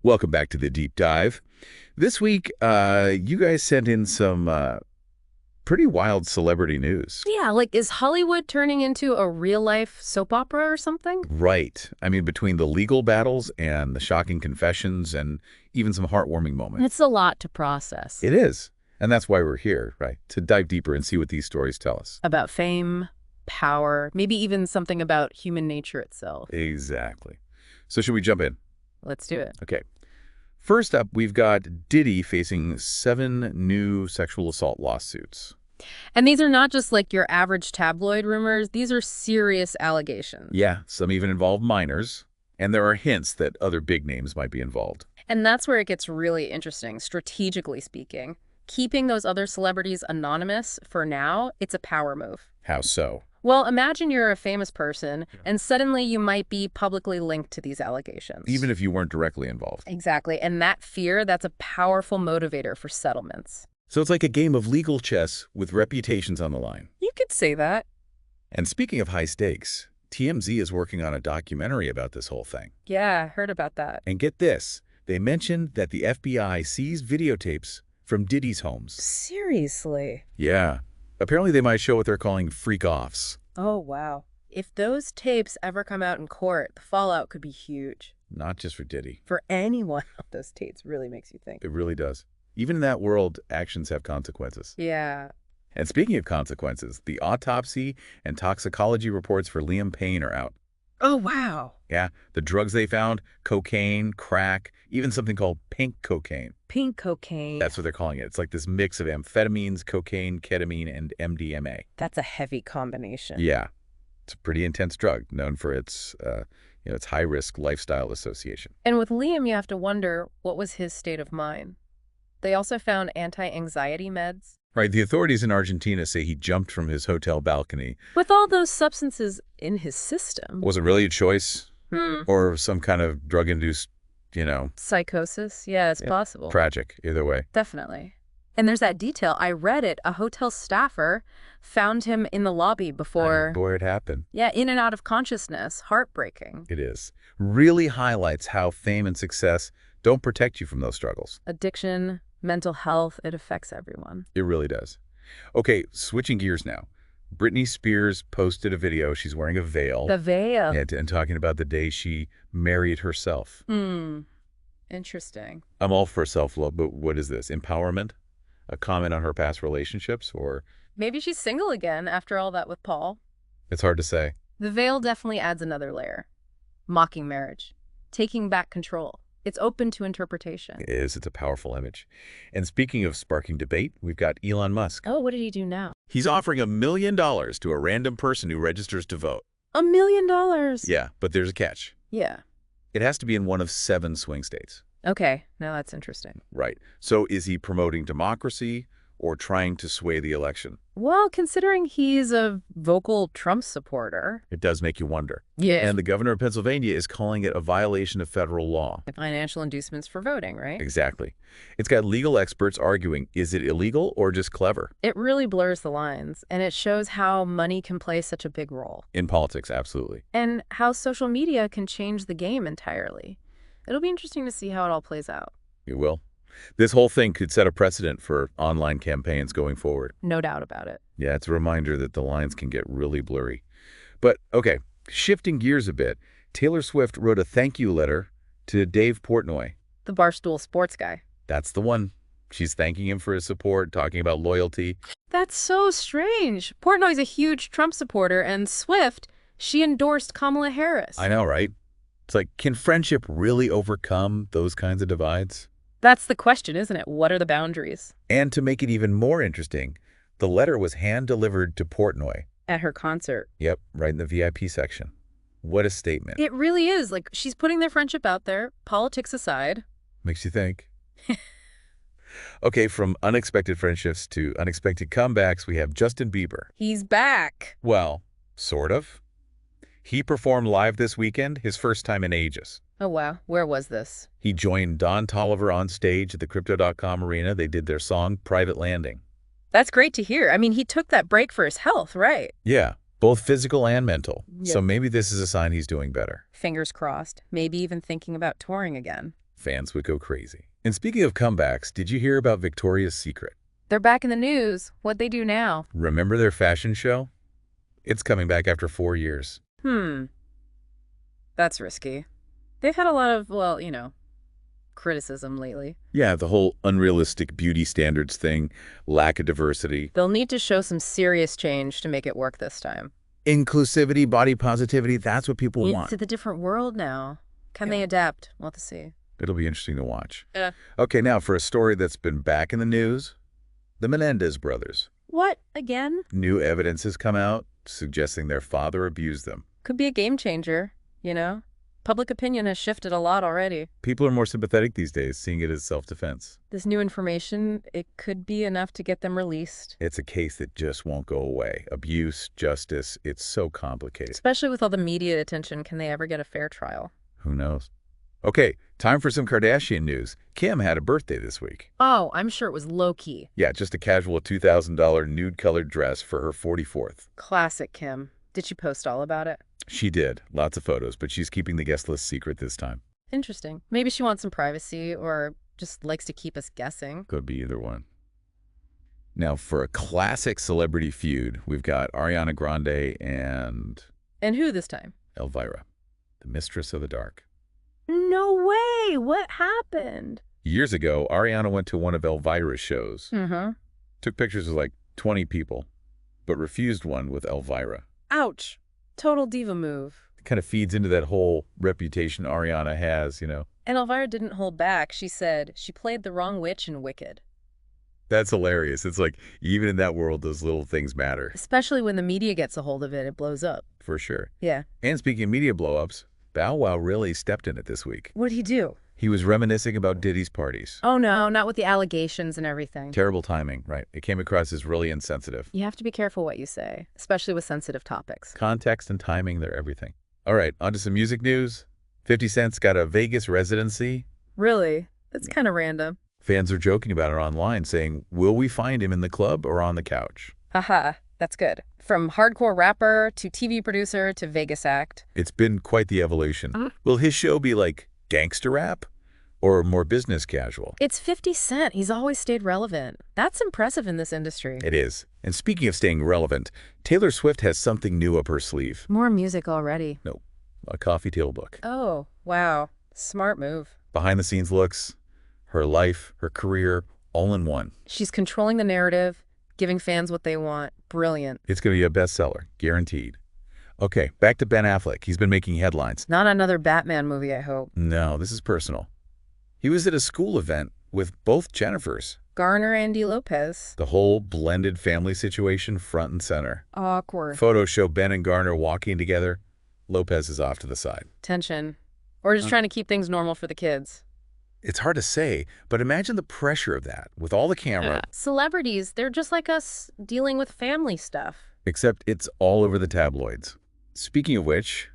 Welcome back to the deep dive. This week, you guys sent in some pretty wild celebrity news. Yeah, like is Hollywood turning into a real-life soap opera or something? Right. I mean, between the legal battles and the shocking confessions and even some heartwarming moments. It's a lot to process. It is. And that's why we're here, right? To dive deeper and see what these stories tell us. About fame, power, maybe even something about human nature itself. Exactly. So should we jump in? Let's do it. Okay. First up, we've got Diddy facing 7 new sexual assault lawsuits. And these are not just like your average tabloid rumors. These are serious allegations. Yeah, some even involve minors, and there are hints that other big names might be involved. And that's where it gets really interesting, strategically speaking. Keeping those other celebrities anonymous for now, it's a power move. How so? Well, imagine you're a famous person, and suddenly you might be publicly linked to these allegations. Even if you weren't directly involved. Exactly. And that fear, that's a powerful motivator for settlements. So it's like a game of legal chess with reputations on the line. You could say that. And speaking of high stakes, TMZ is working on a documentary about this whole thing. Yeah, I heard about that. And get this, they mentioned that the FBI seized videotapes from Diddy's homes. Seriously? Yeah. Apparently they might show what they're calling freak-offs. Oh, wow. If those tapes ever come out in court, the fallout could be huge. Not just for Diddy. For anyone, those tapes really makes you think. It really does. Even in that world, actions have consequences. Yeah. And speaking of consequences, the autopsy and toxicology reports for Liam Payne are out. Oh, wow. Yeah, the drugs they found, cocaine, crack, even something called pink cocaine. Pink cocaine. That's what they're calling it. It's like this mix of amphetamines, cocaine, ketamine, and MDMA. That's a heavy combination. Yeah, it's a pretty intense drug, known for its, its high-risk lifestyle association. And with Liam, you have to wonder, what was his state of mind? They also found anti-anxiety meds. Right, the authorities in Argentina say he jumped from his hotel balcony. With all those substances in his system. Was it really a choice? Or some kind of drug-induced, Psychosis? Yeah, it's possible. tragic, either way. Definitely. And there's that detail. I read it. A hotel staffer found him in the lobby before. Boy, it happened. Yeah, in and out of consciousness. Heartbreaking. It is. Really highlights how fame and success don't protect you from those struggles. Addiction, mental health, it affects everyone. It really does. Okay, switching gears now. Britney Spears posted a video. She's wearing a veil. The veil. And talking about the day she married herself. Interesting. I'm all for self-love, but what is this? Empowerment? A comment on her past relationships? Or Maybe she's single again after all that with Paul. it's hard to say. The veil definitely adds another layer. Mocking marriage. Taking back control. It's open to interpretation. It is. It's a powerful image. And speaking of sparking debate, we've got Elon Musk. Oh, what did he do now? He's offering $1 million to a random person who registers to vote. $1 million? Yeah, but there's a catch. Yeah. It has to be in one of 7 swing states. Okay, now that's interesting. Right. So is he promoting democracy or trying to sway the election? Well, considering he's a vocal Trump supporter. It does make you wonder. Yeah. And the governor of Pennsylvania is calling it a violation of federal law. Financial inducements for voting, right? Exactly. It's got legal experts arguing, is it illegal or just clever? It really blurs the lines, and it shows how money can play such a big role. In politics, absolutely. And how social media can change the game entirely. It'll be interesting to see how it all plays out. It will. This whole thing could set a precedent for online campaigns going forward. No doubt about it. Yeah, it's a reminder that the lines can get really blurry. But, okay, shifting gears a bit, Taylor Swift wrote a thank you letter to Dave Portnoy. The Barstool sports guy. That's the one. She's thanking him for his support, talking about loyalty. That's so strange. Portnoy's a huge Trump supporter, and Swift, she endorsed Kamala Harris. I know, right? It's like, can friendship really overcome those kinds of divides? That's the question, isn't it? What are the boundaries? And to make it even more interesting, the letter was hand-delivered to Portnoy. At her concert. Yep, right in the VIP section. What a statement. It really is. Like, she's putting their friendship out there, politics aside. Makes you think. Okay, from unexpected friendships to unexpected comebacks, we have Justin Bieber. He's back. Well, sort of. He performed live this weekend, his first time in ages. Oh, wow. Where was this? He joined Don Toliver on stage at the Crypto.com arena. They did their song, Private Landing. That's great to hear. I mean, he took that break for his health, right? Yeah, both physical and mental. Yep. So maybe this is a sign he's doing better. Fingers crossed. Maybe even thinking about touring again. Fans would go crazy. And speaking of comebacks, did you hear about Victoria's Secret? They're back in the news. What'd they do now? Remember their fashion show? It's coming back after 4 years. That's risky. They've had a lot of, well, criticism lately. Yeah, the whole unrealistic beauty standards thing, lack of diversity. They'll need to show some serious change to make it work this time. Inclusivity, body positivity, that's what people want. It's a different world now. Can they adapt? We'll have to see. It'll be interesting to watch. Yeah. Okay, now for a story that's been back in the news, the Menendez brothers. What? Again? New evidence has come out suggesting their father abused them. Could be a game changer, Public opinion has shifted a lot already. People are more sympathetic these days, seeing it as self-defense. This new information, it could be enough to get them released. It's a case that just won't go away. Abuse, justice, it's so complicated. Especially with all the media attention, can they ever get a fair trial? Who knows? Okay, time for some Kardashian news. Kim had a birthday this week. Oh, I'm sure it was low-key. Yeah, just a casual $2,000 nude-colored dress for her 44th. Classic Kim. Did she post all about it? She did. Lots of photos, but she's keeping the guest list secret this time. Interesting. Maybe she wants some privacy or just likes to keep us guessing. Could be either one. Now, for a classic celebrity feud, we've got Ariana Grande and... And who this time? Elvira, the mistress of the dark. No way! What happened? Years ago, Ariana went to one of Elvira's shows. Took pictures with like 20 people, but refused one with Elvira. Ouch. Total diva move. It kind of feeds into that whole reputation Ariana has, And Elvira didn't hold back. She said she played the wrong witch in Wicked. That's hilarious. It's like, even in that world, those little things matter. Especially when the media gets a hold of it, it blows up. For sure. Yeah. And speaking of media blow-ups, Bow Wow really stepped in it this week. What'd he do? He was reminiscing about Diddy's parties. Oh, no, not with the allegations and everything. Terrible timing, right? It came across as really insensitive. You have to be careful what you say, especially with sensitive topics. Context and timing, they're everything. All right, on to some music news. 50 Cent's got a Vegas residency. Really? That's kind of random. Fans are joking about it online, saying, will we find him in the club or on the couch? Haha, that's good. From hardcore rapper to TV producer to Vegas act. It's been quite the evolution. Will his show be like gangster rap or more business casual? It's 50 Cent. He's always stayed relevant. That's impressive in this industry. It is. And speaking of staying relevant, Taylor Swift has something new up her sleeve. More music already. No, a coffee table book. Oh, wow. Smart move. Behind-the-scenes looks, her life, her career, all in one. She's controlling the narrative, giving fans what they want. Brilliant. It's going to be a bestseller, guaranteed. Okay, back to Ben Affleck. He's been making headlines. Not another Batman movie, I hope. No, this is personal. He was at a school event with both Jennifers. Garner and Andy Lopez. The whole blended family situation front and center. Awkward. Photos show Ben and Garner walking together. Lopez is off to the side. Tension. Or just trying to keep things normal for the kids. It's hard to say, but imagine the pressure of that with all the camera. Celebrities, they're just like us dealing with family stuff. Except it's all over the tabloids. Speaking of which,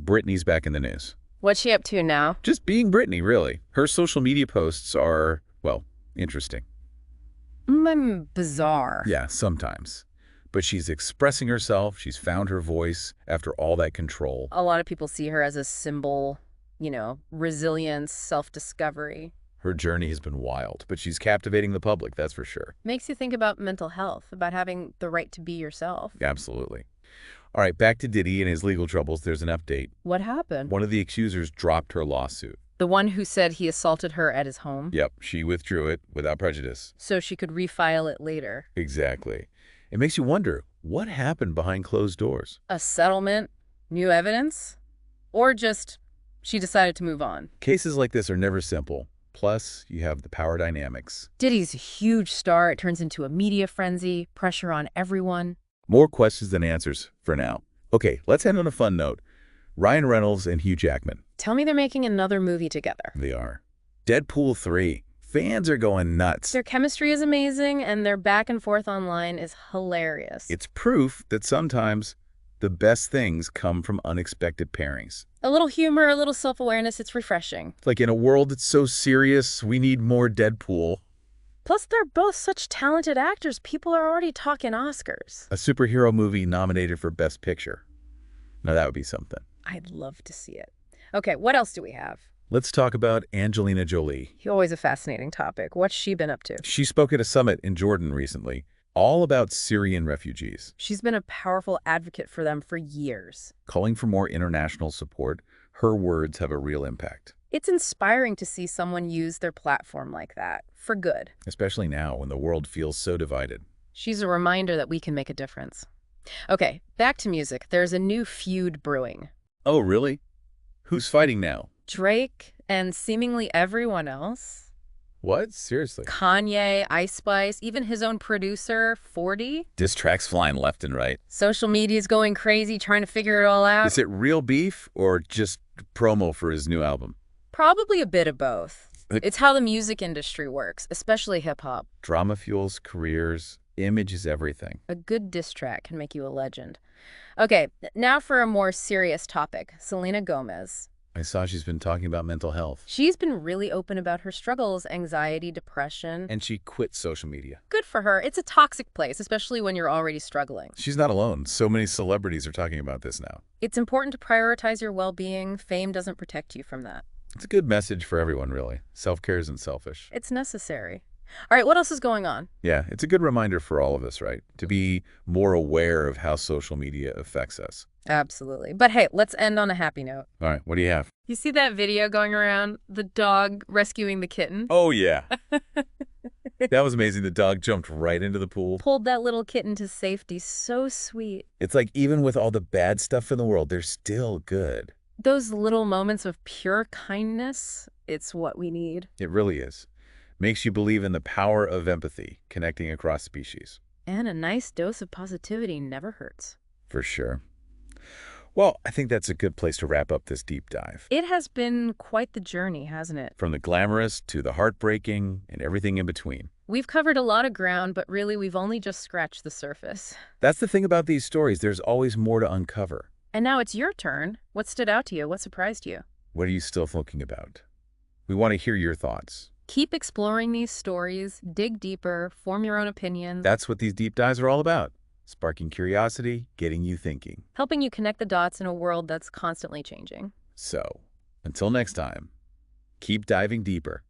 Britney's back in the news. What's she up to now? Just being Britney, really. Her social media posts are, well, interesting. Bizarre. Yeah, sometimes. But she's expressing herself. She's found her voice after all that control. A lot of people see her as a symbol, resilience, self-discovery. Her journey has been wild, but she's captivating the public, that's for sure. Makes you think about mental health, about having the right to be yourself. Absolutely. All right, back to Diddy and his legal troubles. There's an update. What happened? One of the accusers dropped her lawsuit. The one who said he assaulted her at his home? Yep, she withdrew it without prejudice. So she could refile it later. Exactly. It makes you wonder, what happened behind closed doors? A settlement? New evidence? Or just she decided to move on? Cases like this are never simple. Plus, you have the power dynamics. Diddy's a huge star. It turns into a media frenzy, pressure on everyone. More questions than answers for now. Okay, let's end on a fun note. Ryan Reynolds and Hugh Jackman. Tell me they're making another movie together. They are. Deadpool 3. Fans are going nuts. Their chemistry is amazing, and their back and forth online is hilarious. It's proof that sometimes the best things come from unexpected pairings. A little humor, a little self-awareness, it's refreshing. Like in a world that's so serious, we need more Deadpool. Plus, they're both such talented actors. People are already talking Oscars. A superhero movie nominated for Best Picture. Now that would be something. I'd love to see it. Okay, what else do we have? Let's talk about Angelina Jolie. Always a fascinating topic. What's she been up to? She spoke at a summit in Jordan recently, all about Syrian refugees, She's been a powerful advocate for them for years. calling for more international support. Her words have a real impact, It's inspiring to see someone use their platform like that, for good. especially now when the world feels so divided. She's a reminder that we can make a difference. Okay, back to music. There's a new feud brewing. Oh, really? Who's fighting now? Drake and seemingly everyone else. What? Seriously? Kanye, Ice Spice, even his own producer, 40. Diss tracks flying left and right. Social media's going crazy trying to figure it all out. Is it real beef or just promo for his new album? Probably a bit of both. It's how the music industry works, especially hip-hop. Drama fuels careers. Image is everything. A good diss track can make you a legend. Okay, now for a more serious topic. Selena Gomez. I saw she's been talking about mental health. She's been really open about her struggles, anxiety, depression. And she quit social media. Good for her. It's a toxic place, especially when you're already struggling. She's not alone. So many celebrities are talking about this now. It's important to prioritize your well-being. Fame doesn't protect you from that. It's a good message for everyone, really. Self-care isn't selfish. It's necessary. All right, what else is going on? Yeah, it's a good reminder for all of us, right? To be more aware of how social media affects us. Absolutely. But hey, let's end on a happy note. All right, what do you have? You see that video going around? The dog rescuing the kitten? Oh, yeah. That was amazing. The dog jumped right into the pool. Pulled that little kitten to safety. So sweet. It's like even with all the bad stuff in the world, they're still good. Those little moments of pure kindness, it's what we need. It really is. Makes you believe in the power of empathy, connecting across species. And a nice dose of positivity never hurts. For sure. Well, I think that's a good place to wrap up this deep dive. It has been quite the journey, hasn't it? From the glamorous to the heartbreaking and everything in between. We've covered a lot of ground, but really we've only just scratched the surface. That's the thing about these stories. There's always more to uncover. And now it's your turn. What stood out to you? What surprised you? What are you still thinking about? We want to hear your thoughts. Keep exploring these stories, dig deeper, form your own opinions. That's what these deep dives are all about. Sparking curiosity, getting you thinking. Helping you connect the dots in a world that's constantly changing. So, until next time, keep diving deeper.